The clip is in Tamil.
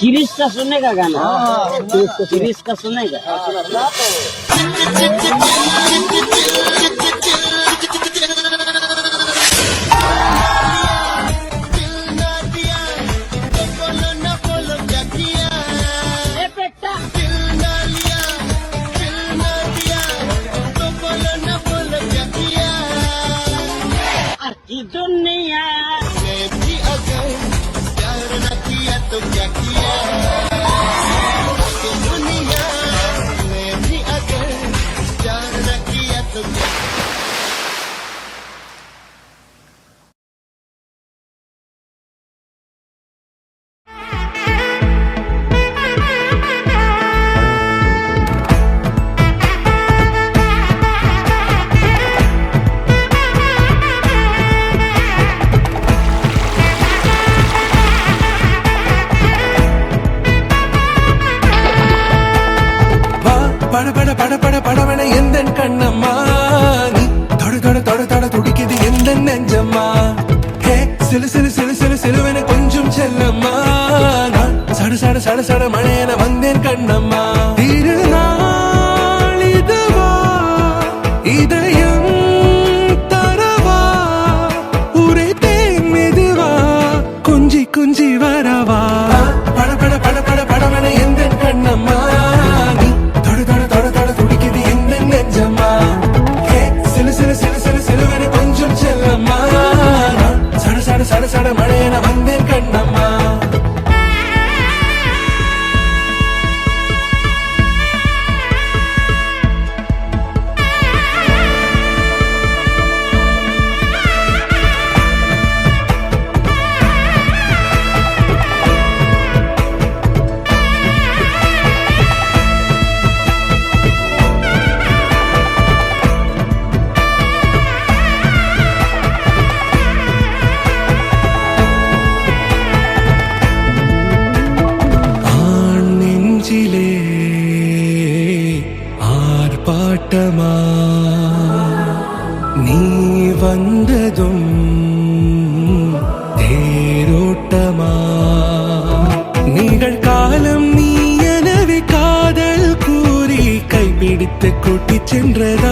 किरीश का सुनने का गाना, किरीश का सुनने का। दुनिया में भी अगर प्यार न किया तो क्या किया, दुनिया में भी अगर प्यार न किया तो क्या। படவன எந்த கண்ணம்மா நீ தொட தொட தொட தொட துடிக்குது எந்த நெஞ்சம்மா. ஹே சிலு சிலு சிலு சிலு சிலுவன கொஞ்சம் செல்லம்மா, நான் சட சட சட சட மழையன வந்தேன் கண்ணம்மா. திருநாள் இதுவா இதயம் தரவா ஊரே தேன் மெதுவா கொஞ்சி கொஞ்சி வரவா. பட பட பட பட படவன எந்த கண்ணம்மா நீ தொட தொட தொட தொட துடிக்குது எந்த நெஞ்சம்மா. ஹே சிலு சிலு சிலு சிலு சிலுவன கொஞ்சம் செல்லம்மா, நான் சட சட சட சட மழையன வந்தேன் கண்ணம்மா. ஆர்ப்பாட்டமா நீ வந்ததும் தேரோட்டமா நிகழ்காலம் நீ எனவே காதல் கூறி கைப்பிடித்து கூட்டிச் சென்றதா.